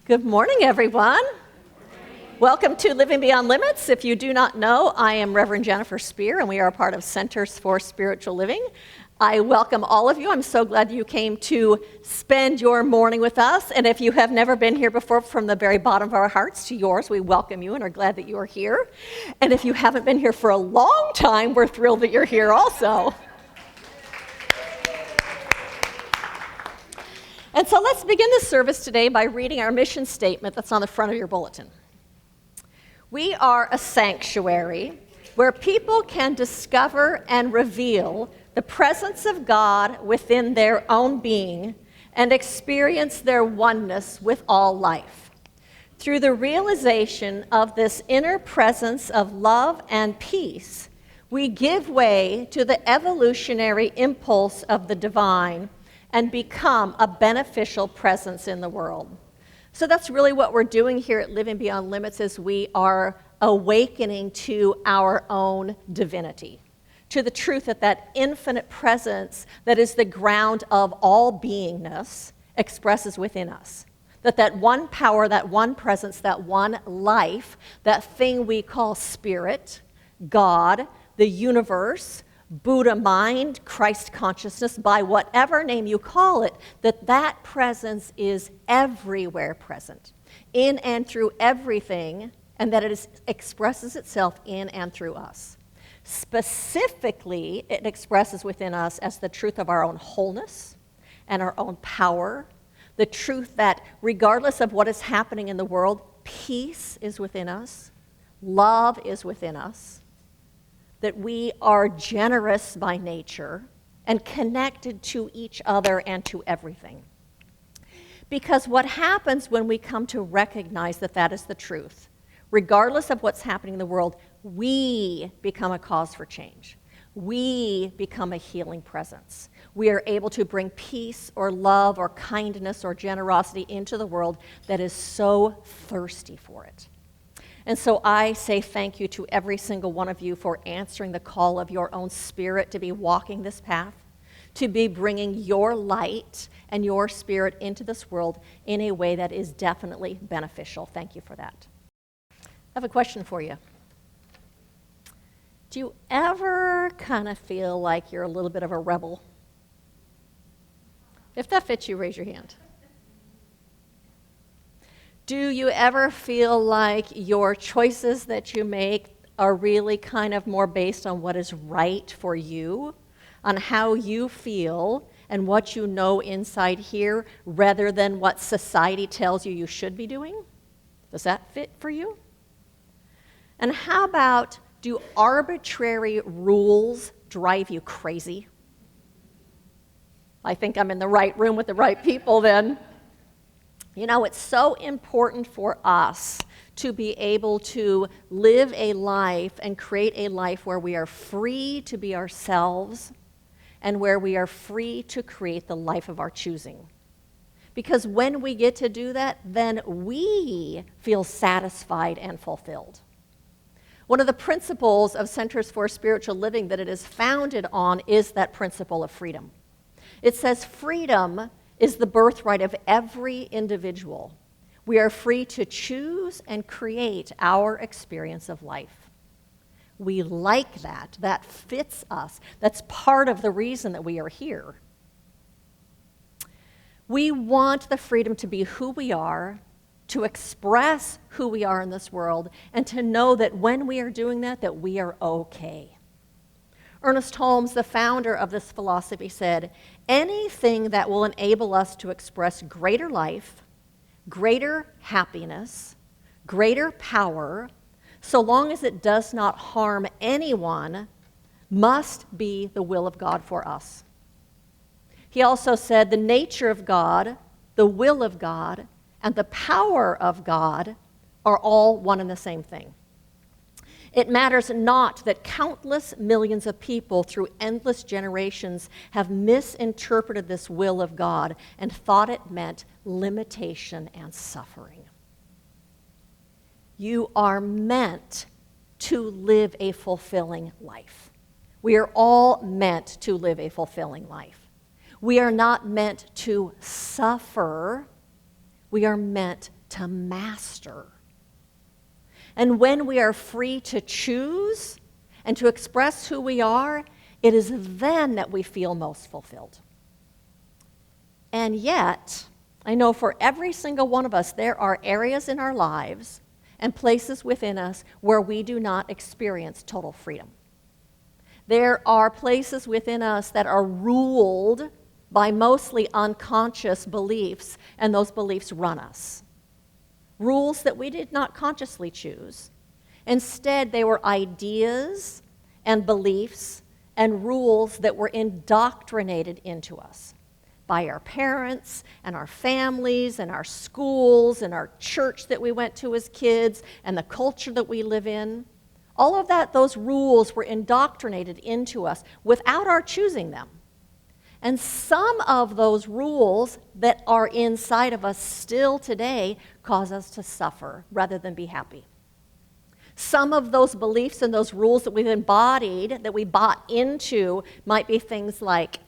Good morning, everyone. Welcome to Living Beyond Limits. If you do not know, I am Reverend Jennifer Spear, and we are a part of Centers for Spiritual Living. I welcome all of you. I'm so glad you came to spend your morning with us. And if you have never been here before, from the very bottom of our hearts to yours, we welcome you and are glad that you are here. And if you haven't been here for a long time, we're thrilled that you're here also. And so let's begin the service today by reading our mission statement that's on the front of your bulletin. We are a sanctuary where people can discover and reveal the presence of God within their own being and experience their oneness with all life. Through the realization of this inner presence of love and peace, we give way to the evolutionary impulse of the divine and become a beneficial presence in the world. So that's really what we're doing here at Living Beyond Limits, is we are awakening to our own divinity, to the truth that that infinite presence that is the ground of all beingness expresses within us. That one power, that one presence, that one life, that thing we call spirit, God, the universe, Buddha mind, Christ consciousness, by whatever name you call it, that presence is everywhere present, in and through everything, and that expresses itself in and through us. Specifically, it expresses within us as the truth of our own wholeness and our own power, the truth that regardless of what is happening in the world, peace is within us, love is within us, that we are generous by nature and connected to each other and to everything. Because what happens when we come to recognize that that is the truth, regardless of what's happening in the world, we become a cause for change. We become a healing presence. We are able to bring peace or love or kindness or generosity into the world that is so thirsty for it. And so I say thank you to every single one of you for answering the call of your own spirit to be walking this path, to be bringing your light and your spirit into this world in a way that is definitely beneficial. Thank you for that. I have a question for you. Do you ever kind of feel like you're a little bit of a rebel? If that fits you, raise your hand. Do you ever feel like your choices that you make are really kind of more based on what is right for you, on how you feel and what you know inside here, rather than what society tells you you should be doing? Does that fit for you? And how about, do arbitrary rules drive you crazy? I think I'm in the right room with the right people then. You know, it's so important for us to be able to live a life and create a life where we are free to be ourselves and where we are free to create the life of our choosing. Because when we get to do that, then we feel satisfied and fulfilled. One of the principles of Centers for Spiritual Living that it is founded on is that principle of freedom. It says freedom is the birthright of every individual. We are free to choose and create our experience of life. We like that. That fits us. That's part of the reason that we are here. We want the freedom to be who we are, to express who we are in this world, and to know that when we are doing that, that we are okay. Ernest Holmes, the founder of this philosophy, said, anything that will enable us to express greater life, greater happiness, greater power, so long as it does not harm anyone, must be the will of God for us. He also said, the nature of God, the will of God, and the power of God are all one and the same thing. It matters not that countless millions of people through endless generations have misinterpreted this will of God and thought it meant limitation and suffering. You are meant to live a fulfilling life. We are all meant to live a fulfilling life. We are not meant to suffer. We are meant to master. And when we are free to choose and to express who we are, it is then that we feel most fulfilled. And yet, I know for every single one of us, there are areas in our lives and places within us where we do not experience total freedom. There are places within us that are ruled by mostly unconscious beliefs, and those beliefs run us. Rules that we did not consciously choose. Instead, they were ideas and beliefs and rules that were indoctrinated into us by our parents and our families and our schools and our church that we went to as kids and the culture that we live in. All of that, those rules were indoctrinated into us without our choosing them. And some of those rules that are inside of us still today cause us to suffer rather than be happy. Some of those beliefs and those rules that we've embodied, that we bought into, might be things like,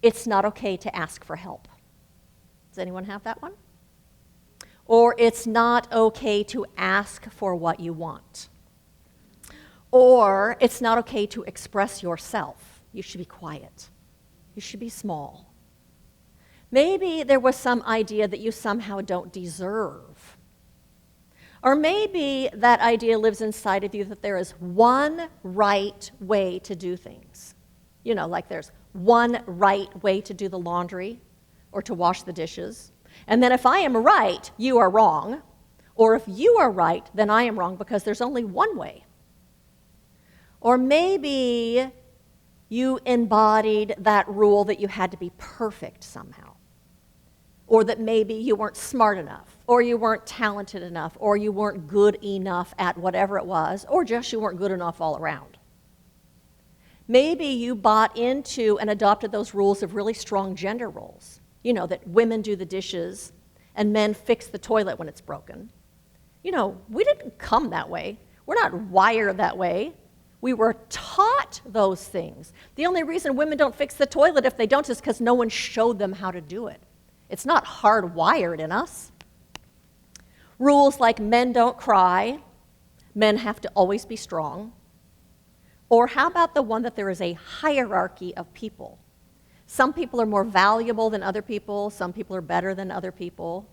it's not okay to ask for help. Does anyone have that one? Or it's not okay to ask for what you want. Or it's not okay to express yourself. You should be quiet. You should be small. Maybe there was some idea that you somehow don't deserve. Or maybe that idea lives inside of you that there is one right way to do things. You know, like there's one right way to do the laundry or to wash the dishes. And then if I am right, you are wrong. Or if you are right, then I am wrong because there's only one way. Or maybe you embodied that rule that you had to be perfect somehow. Or that maybe you weren't smart enough, or you weren't talented enough, or you weren't good enough at whatever it was, or just you weren't good enough all around. Maybe you bought into and adopted those rules of really strong gender roles. You know, that women do the dishes and men fix the toilet when it's broken. You know, we didn't come that way. We're not wired that way. We were taught those things. The only reason women don't fix the toilet if they don't is because no one showed them how to do it. It's not hardwired in us. Rules like men don't cry, men have to always be strong. Or how about the one that there is a hierarchy of people? Some people are more valuable than other people, some people are better than other people.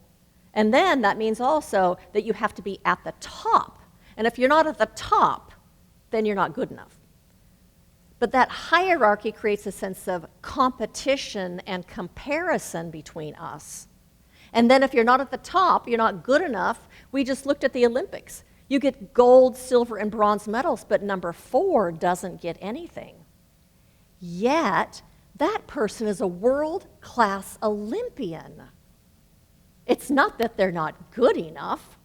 And then that means also that you have to be at the top. And if you're not at the top, then you're not good enough. But that hierarchy creates a sense of competition and comparison between us. And then if you're not at the top, you're not good enough. We just looked at the Olympics. You get gold, silver, and bronze medals, but number 4 doesn't get anything. Yet, that person is a world-class Olympian. It's not that they're not good enough.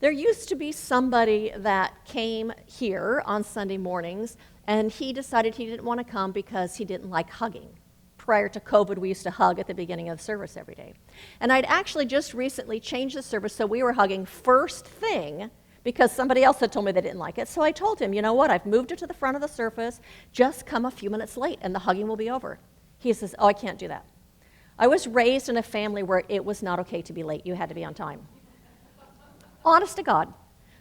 There used to be somebody that came here on Sunday mornings, and he decided he didn't want to come because he didn't like hugging. Prior to COVID, we used to hug at the beginning of the service every day. And I'd actually just recently changed the service so we were hugging first thing because somebody else had told me they didn't like it. So I told him, you know what, I've moved it to the front of the service, just come a few minutes late and the hugging will be over. He says, oh, I can't do that. I was raised in a family where it was not okay to be late. You had to be on time. Honest to God.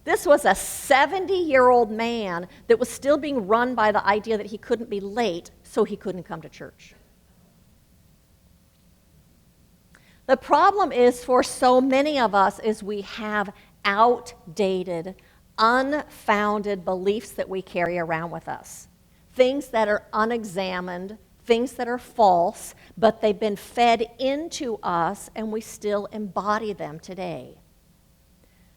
This was a 70-year-old man that was still being run by the idea that he couldn't be late, so he couldn't come to church. The problem is for so many of us is we have outdated, unfounded beliefs that we carry around with us. Things that are unexamined, things that are false, but they've been fed into us and we still embody them today.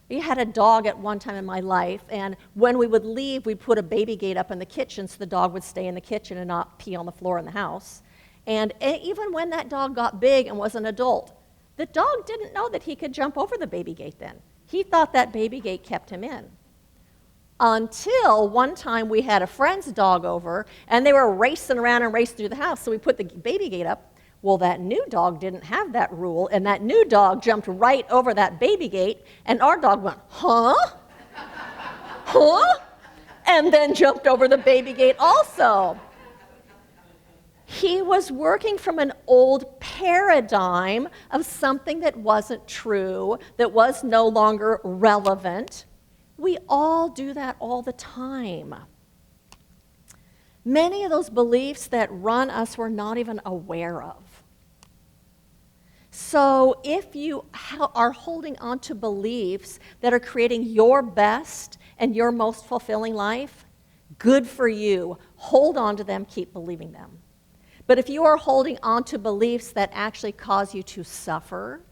We had a dog at one time in my life, and when we would leave, we'd put a baby gate up in the kitchen so the dog would stay in the kitchen and not pee on the floor in the house. And even when that dog got big and was an adult, the dog didn't know that he could jump over the baby gate then. He thought that baby gate kept him in. Until one time we had a friend's dog over, and they were racing around and racing through the house, so we put the baby gate up. Well, that new dog didn't have that rule, and that new dog jumped right over that baby gate, and our dog went, huh? Huh? And then jumped over the baby gate also. He was working from an old paradigm of something that wasn't true, that was no longer relevant. We all do that all the time. Many of those beliefs that run us we're not even aware of. So if you are holding on to beliefs that are creating your best and your most fulfilling life, good for you. Hold on to them, keep believing them. But if you are holding on to beliefs that actually cause you to suffer,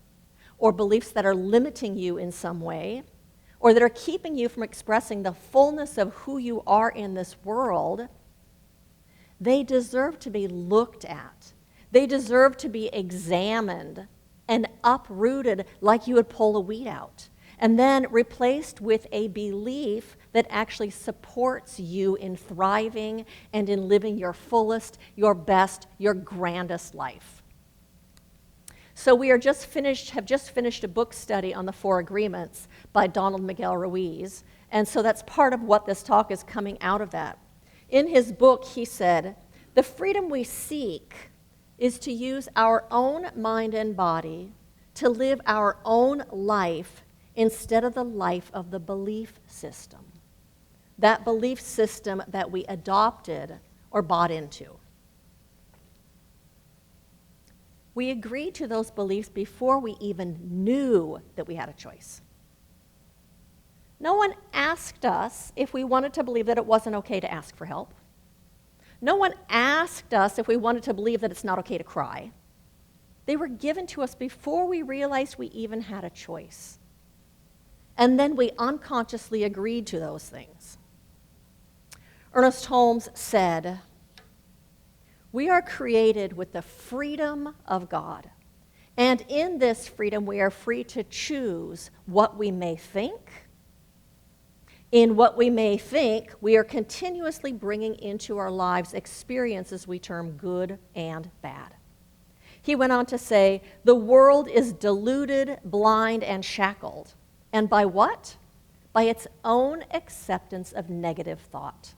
or beliefs that are limiting you in some way, or that are keeping you from expressing the fullness of who you are in this world, they deserve to be looked at. They deserve to be examined and uprooted like you would pull a weed out, and then replaced with a belief that actually supports you in thriving and in living your fullest, your best, your grandest life. So we have just finished a book study on the Four Agreements by Donald Miguel Ruiz, and so that's part of what this talk is coming out of that. In his book, he said, "The freedom we seek is to use our own mind and body to live our own life instead of the life of the belief system." That belief system that we adopted or bought into. We agreed to those beliefs before we even knew that we had a choice. No one asked us if we wanted to believe that it wasn't okay to ask for help. No one asked us if we wanted to believe that it's not okay to cry. They were given to us before we realized we even had a choice. And then we unconsciously agreed to those things. Ernest Holmes said, "We are created with the freedom of God. And in this freedom, we are free to choose what we may think. In what we may think, we are continuously bringing into our lives experiences we term good and bad." He went on to say, "The world is deluded, blind, and shackled. And by what? By its own acceptance of negative thought.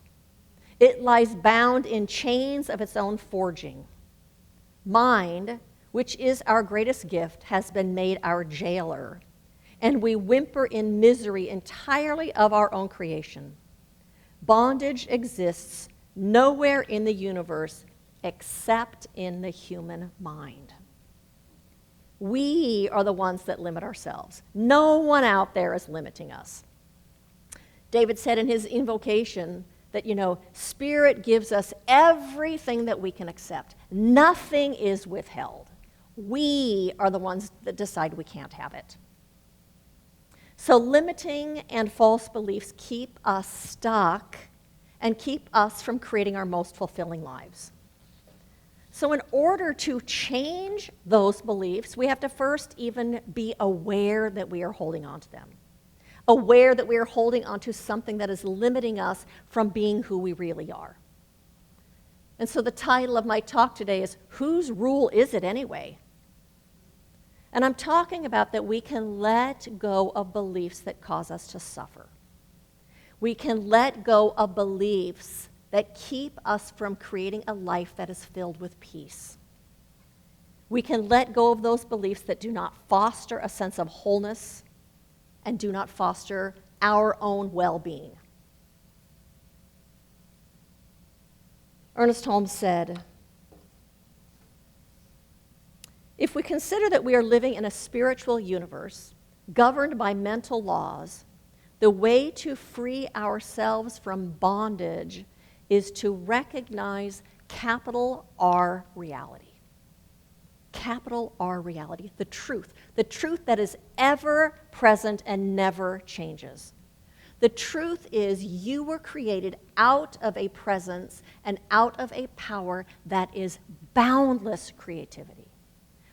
It lies bound in chains of its own forging. Mind, which is our greatest gift, has been made our jailer, and we whimper in misery entirely of our own creation. Bondage exists nowhere in the universe except in the human mind. We are the ones that limit ourselves. No one out there is limiting us." David said in his invocation that, Spirit gives us everything that we can accept. Nothing is withheld. We are the ones that decide we can't have it. So limiting and false beliefs keep us stuck and keep us from creating our most fulfilling lives. So in order to change those beliefs, we have to first even be aware that we are holding on to them. Aware that we are holding on to something that is limiting us from being who we really are. And so the title of my talk today is, "Whose Rule Is It Anyway?" And I'm talking about that we can let go of beliefs that cause us to suffer. We can let go of beliefs that keep us from creating a life that is filled with peace. We can let go of those beliefs that do not foster a sense of wholeness and do not foster our own well-being. Ernest Holmes said, "If we consider that we are living in a spiritual universe governed by mental laws, the way to free ourselves from bondage is to recognize capital R reality. Capital R reality, the truth that is ever present and never changes. The truth is you were created out of a presence and out of a power that is boundless creativity,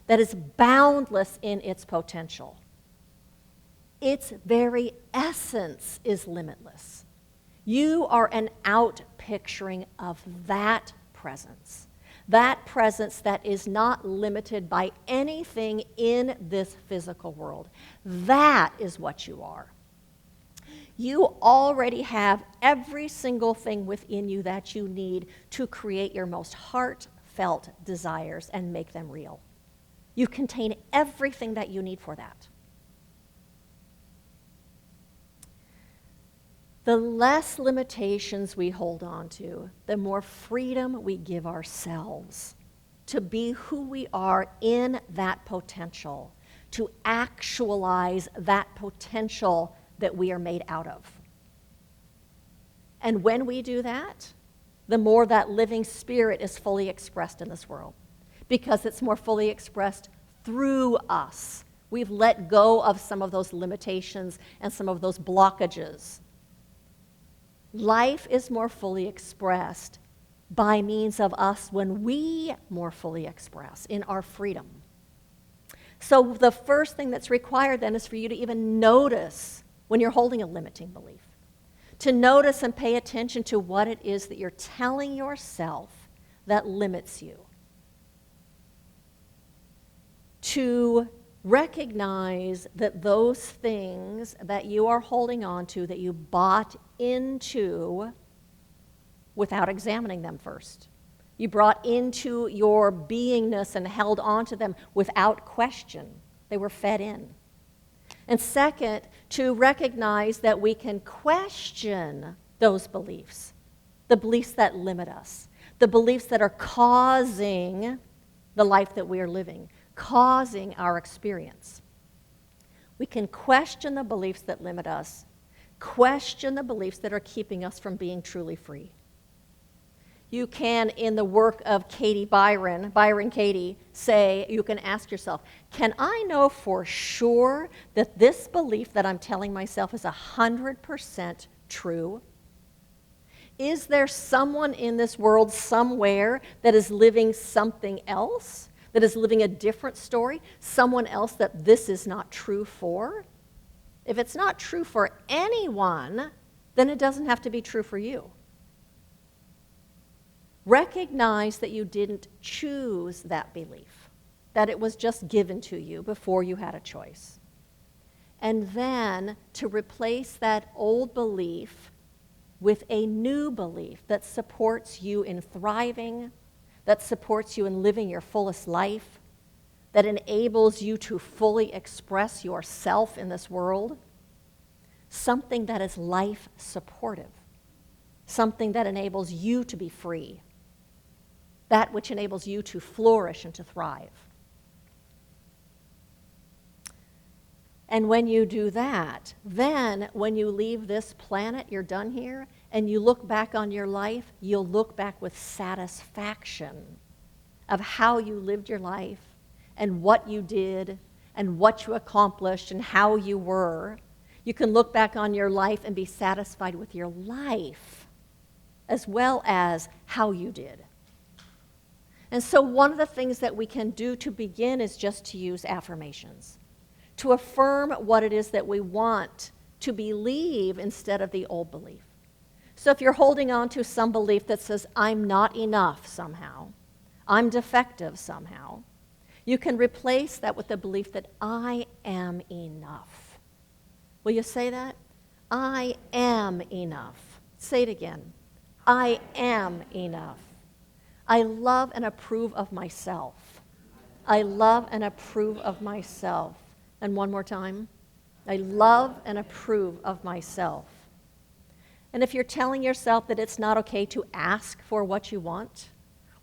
that is boundless in its potential. Its very essence is limitless. You are an outpicturing of that presence that is not limited by anything in this physical world. That is what you are. You already have every single thing within you that you need to create your most heart felt desires and make them real. You contain everything that you need for that. The less limitations we hold on to, the more freedom we give ourselves to be who we are in that potential, to actualize that potential that we are made out of. And when we do that, the more that living spirit is fully expressed in this world, because it's more fully expressed through us. We've let go of some of those limitations and some of those blockages. Life is more fully expressed by means of us when we more fully express in our freedom. So the first thing that's required then is for you to even notice when you're holding a limiting belief. To notice and pay attention to what it is that you're telling yourself that limits you. To recognize that those things that you are holding on to, that you bought into without examining them first. You brought into your beingness and held on to them without question. They were fed in. And second, to recognize that we can question those beliefs, the beliefs that limit us, the beliefs that are causing the life that we are living, causing our experience. We can question the beliefs that limit us, question the beliefs that are keeping us from being truly free. You can, in the work of Byron Katie, say, you can ask yourself, can I know for sure that this belief that I'm telling myself is 100% true? Is there someone in this world somewhere that is living something else, that is living a different story, someone else that this is not true for? If it's not true for anyone, then it doesn't have to be true for you. Recognize that you didn't choose that belief, that it was just given to you before you had a choice. And then to replace that old belief with a new belief that supports you in thriving, that supports you in living your fullest life, that enables you to fully express yourself in this world, something that is life supportive, something that enables you to be free, that which enables you to flourish and to thrive. And when you do that, then when you leave this planet, you're done here, and you look back on your life, you'll look back with satisfaction of how you lived your life and what you did and what you accomplished and how you were. You can look back on your life and be satisfied with your life as well as how you did. And so one of the things that we can do to begin is just to use affirmations, to affirm what it is that we want to believe instead of the old belief. So if you're holding on to some belief that says, I'm not enough somehow, I'm defective somehow, you can replace that with the belief that I am enough. Will you say that? I am enough. Say it again. I am enough. I love and approve of myself. I love and approve of myself. And one more time. I love and approve of myself. And if you're telling yourself that it's not okay to ask for what you want,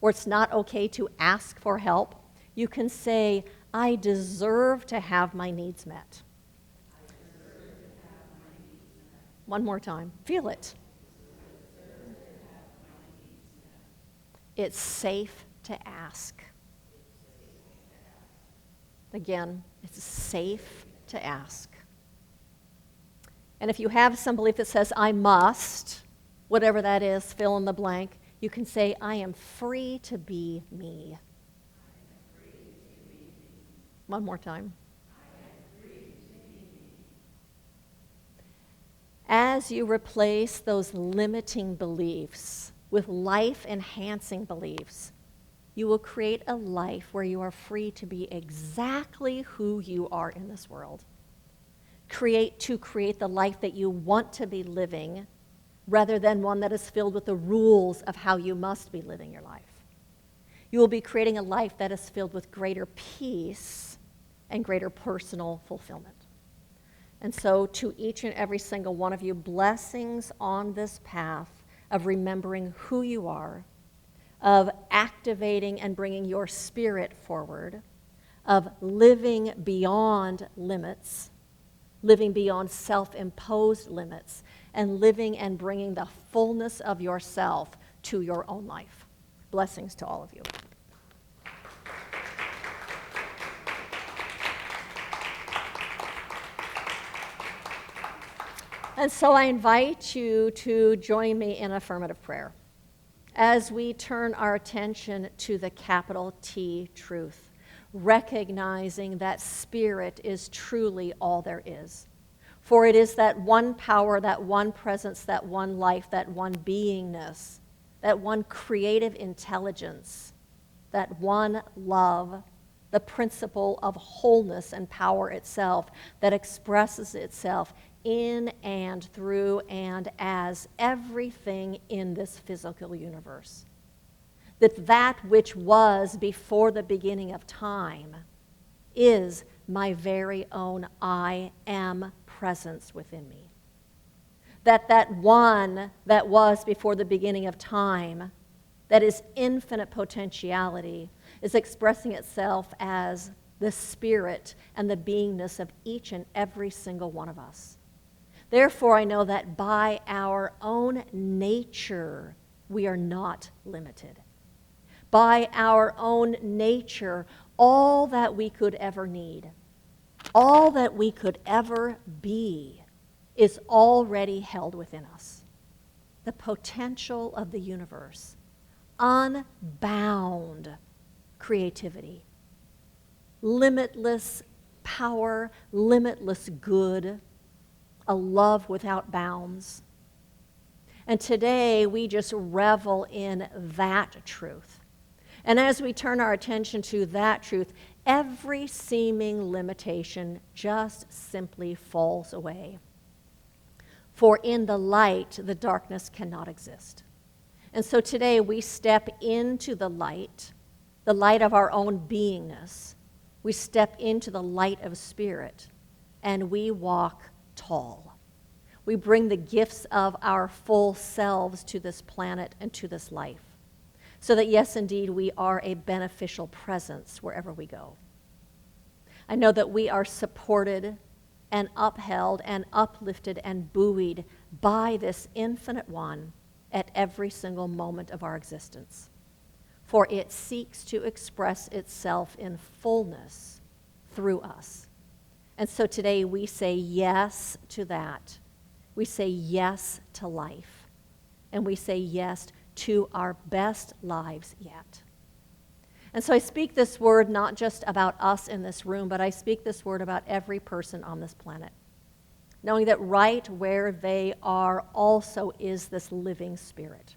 or it's not okay to ask for help, you can say, I deserve to have my needs met. One more time. Feel it. It's safe to ask. Again, it's safe to ask. And if you have some belief that says, I must, whatever that is, fill in the blank, you can say, I am free to be me. One more time. As you replace those limiting beliefs with life-enhancing beliefs, you will create a life where you are free to be exactly who you are in this world. Create the life that you want to be living, rather than one that is filled with the rules of how you must be living your life. You will be creating a life that is filled with greater peace and greater personal fulfillment. And so to each and every single one of you, blessings on this path of remembering who you are, of activating and bringing your spirit forward, of living beyond limits, living beyond self-imposed limits, and living and bringing the fullness of yourself to your own life. Blessings to all of you. And so I invite you to join me in affirmative prayer as we turn our attention to the capital T truth, recognizing that spirit is truly all there is. For it is that one power, that one presence, that one life, that one beingness, that one creative intelligence, that one love, the principle of wholeness and power itself that expresses itself in and through and as everything in this physical universe. That which was before the beginning of time is my very own I am presence within me. That one that was before the beginning of time, that is infinite potentiality, is expressing itself as the spirit and the beingness of each and every single one of us. Therefore, I know that by our own nature, we are not limited. By our own nature, all that we could ever need, all that we could ever be, is already held within us. The potential of the universe, unbound creativity, limitless power, limitless good, a love without bounds. And today we just revel in that truth. And as we turn our attention to that truth, every seeming limitation just simply falls away. For in the light, the darkness cannot exist. And so today we step into the light of our own beingness. We step into the light of spirit, and we walk tall. We bring the gifts of our full selves to this planet and to this life, so that yes, indeed, we are a beneficial presence wherever we go. I know that we are supported and upheld and uplifted and buoyed by this infinite one at every single moment of our existence, for it seeks to express itself in fullness through us. And so today we say yes to that. We say yes to life. And we say yes to our best lives yet. And so I speak this word not just about us in this room, but I speak this word about every person on this planet, knowing that right where they are also is this living spirit,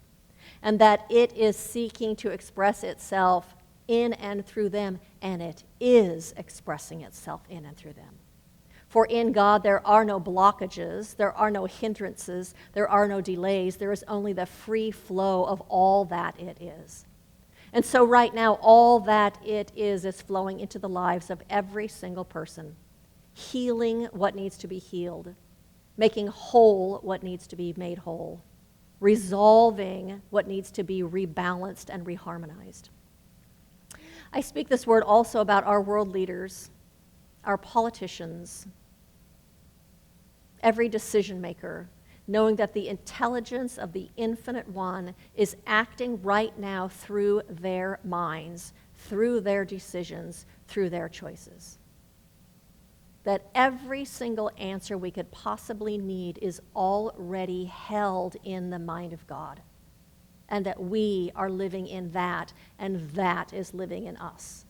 and that it is seeking to express itself in and through them, and it is expressing itself in and through them. For in God there are no blockages, there are no hindrances, there are no delays. There is only the free flow of all that it is. And so right now, all that it is flowing into the lives of every single person, healing what needs to be healed, making whole what needs to be made whole, resolving what needs to be rebalanced and reharmonized. I speak this word also about our world leaders, our politicians, every decision maker, knowing that the intelligence of the infinite one is acting right now through their minds, through their decisions, through their choices. That every single answer we could possibly need is already held in the mind of God, and that we are living in that, and that is living in us.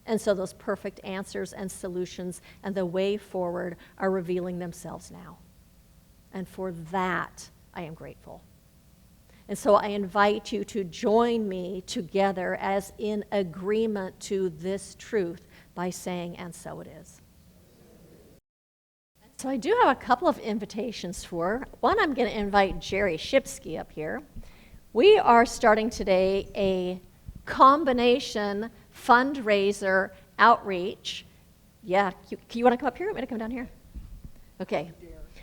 And so those perfect answers and solutions and the way forward are revealing themselves now. And for that, I am grateful. And so I invite you to join me together as in agreement to this truth by saying, and so it is. So I do have a couple of invitations for. One, I'm going to invite Jerry Shipsky up here. We are starting today a combination fundraiser outreach. Yeah, you want to come up here? You want me to come down here? Okay.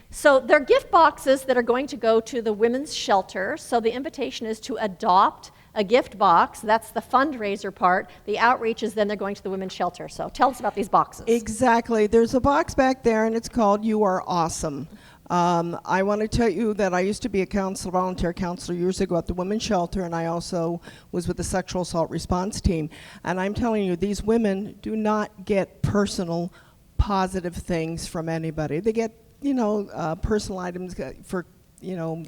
So they're gift boxes that are going to go to the women's shelter. So the invitation is to adopt a gift box. That's the fundraiser part. The outreach is then they're going to the women's shelter. So tell us about these boxes. Exactly. There's a box back there, and it's called You Are Awesome. I want to tell you that I used to be a volunteer counselor years ago at the women's shelter, and I also was with the sexual assault response team. And I'm telling you, these women do not get personal, positive things from anybody. They get, personal items for,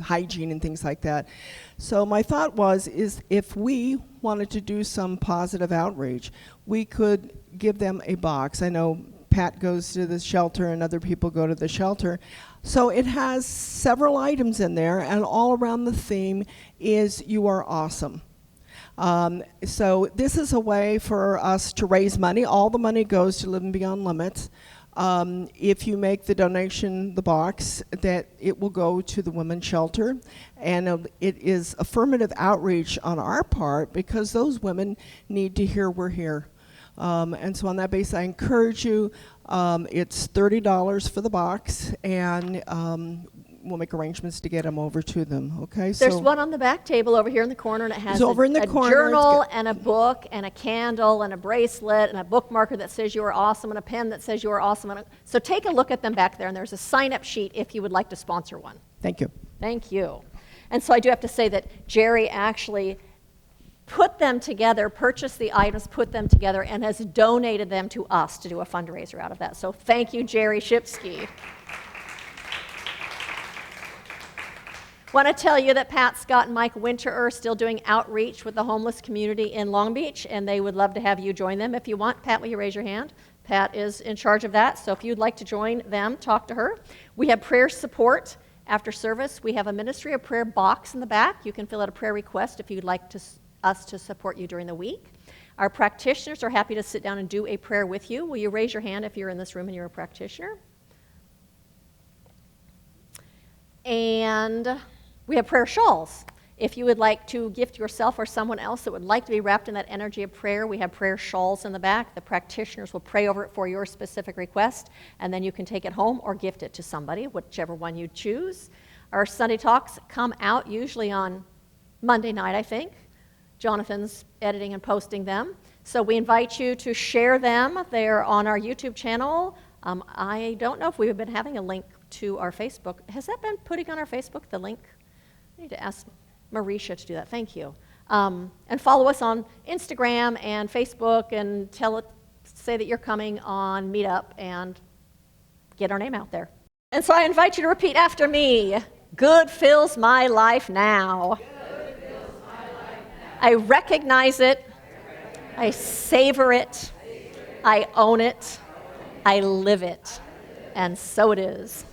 hygiene and things like that. So my thought is if we wanted to do some positive outreach, we could give them a box. I know Pat goes to the shelter and other people go to the shelter. So it has several items in there, and all around the theme is You Are Awesome. So this is a way for us to raise money. All the money goes to Living Beyond Limits. If you make the donation, the box, that it will go to the women's shelter. And it is affirmative outreach on our part because those women need to hear we're here. And so on that basis, I encourage you, it's $30 for the box, and we'll make arrangements to get them over to them, okay? There's one on the back table over here in the corner, and it has a journal and a book and a candle and a bracelet and a bookmarker that says You Are Awesome and a pen that says You Are Awesome. So take a look at them back there, and there's a sign-up sheet if you would like to sponsor one. Thank you. Thank you. And so I do have to say that Jerry actually put them together, purchased the items, put them together, and has donated them to us to do a fundraiser out of that. So thank you, Jerry Shipsky. Want to tell you that Pat Scott and Mike Winter are still doing outreach with the homeless community in Long Beach, and they would love to have you join them if you want. Pat, will you raise your hand? Pat is in charge of that, so if you'd like to join them, talk to her. We have prayer support after service. We have a Ministry of Prayer box in the back. You can fill out a prayer request if you'd like us to support you during the week. Our practitioners are happy to sit down and do a prayer with you. Will you raise your hand if you're in this room and you're a practitioner? And we have prayer shawls. If you would like to gift yourself or someone else that would like to be wrapped in that energy of prayer, we have prayer shawls in the back. The practitioners will pray over it for your specific request, and then you can take it home or gift it to somebody, whichever one you choose. Our Sunday talks come out usually on Monday night, I think. Jonathan's editing and posting them. So we invite you to share them. They're on our YouTube channel. I don't know if we've been having a link to our Facebook. Has that been putting on our Facebook, the link? I need to ask Marisha to do that. Thank you. And follow us on Instagram and Facebook, and say that you're coming on Meetup and get our name out there. And so I invite you to repeat after me. Good fills my life now. I recognize it. I savor it. I own it. I live it. And so it is.